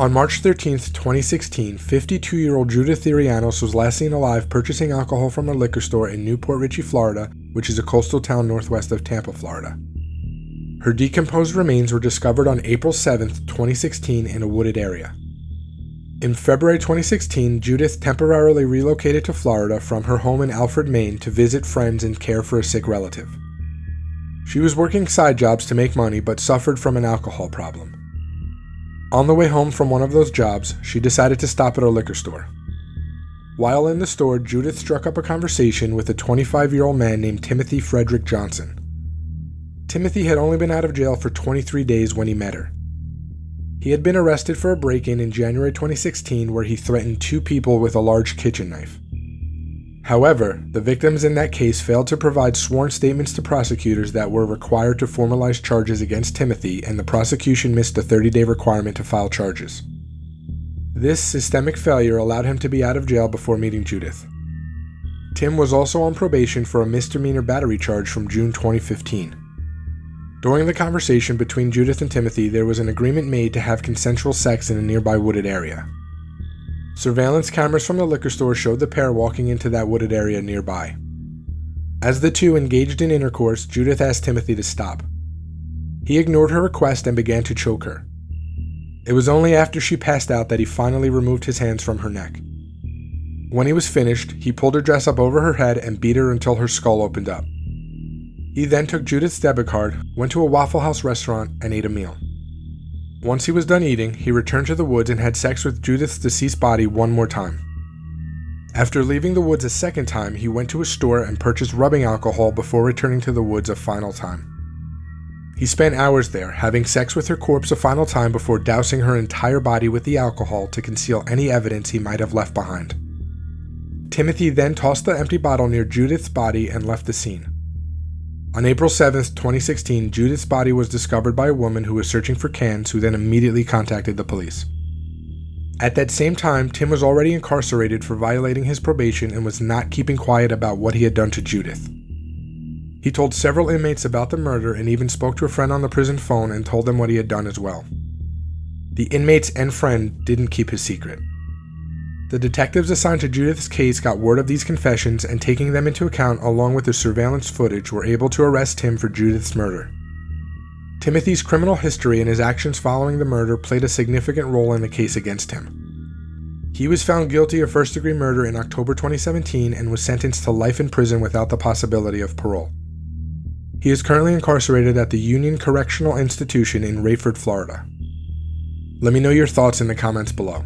On March 13, 2016, 52-year-old Judith Irianos was last seen alive purchasing alcohol from a liquor store in Newport Richey, Florida, which is a coastal town northwest of Tampa, Florida. Her decomposed remains were discovered on April 7, 2016, in a wooded area. In February 2016, Judith temporarily relocated to Florida from her home in Alfred, Maine to visit friends and care for a sick relative. She was working side jobs to make money but suffered from an alcohol problem. On the way home from one of those jobs, she decided to stop at a liquor store. While in the store, Judith struck up a conversation with a 25-year-old man named Timothy Frederick Johnson. Timothy had only been out of jail for 23 days when he met her. He had been arrested for a break-in in January 2016 where he threatened 2 people with a large kitchen knife. However, the victims in that case failed to provide sworn statements to prosecutors that were required to formalize charges against Timothy, and the prosecution missed the 30-day requirement to file charges. This systemic failure allowed him to be out of jail before meeting Judith. Tim was also on probation for a misdemeanor battery charge from June 2015. During the conversation between Judith and Timothy, there was an agreement made to have consensual sex in a nearby wooded area. Surveillance cameras from the liquor store showed the pair walking into that wooded area nearby. As the two engaged in intercourse, Judith asked Timothy to stop. He ignored her request and began to choke her. It was only after she passed out that he finally removed his hands from her neck. When he was finished, he pulled her dress up over her head and beat her until her skull opened up. He then took Judith's debit card, went to a Waffle House restaurant, and ate a meal. Once he was done eating, he returned to the woods and had sex with Judith's deceased body one more time. After leaving the woods a second time, he went to a store and purchased rubbing alcohol before returning to the woods a final time. He spent hours there, having sex with her corpse a final time before dousing her entire body with the alcohol to conceal any evidence he might have left behind. Timothy then tossed the empty bottle near Judith's body and left the scene. On April 7, 2016, Judith's body was discovered by a woman who was searching for cans, who then immediately contacted the police. At that same time, Tim was already incarcerated for violating his probation and was not keeping quiet about what he had done to Judith. He told several inmates about the murder and even spoke to a friend on the prison phone and told them what he had done as well. The inmates and friend didn't keep his secret. The detectives assigned to Judith's case got word of these confessions and, taking them into account along with the surveillance footage, were able to arrest Tim for Judith's murder. Timothy's criminal history and his actions following the murder played a significant role in the case against him. He was found guilty of first-degree murder in October 2017 and was sentenced to life in prison without the possibility of parole. He is currently incarcerated at the Union Correctional Institution in Rayford, Florida. Let me know your thoughts in the comments below.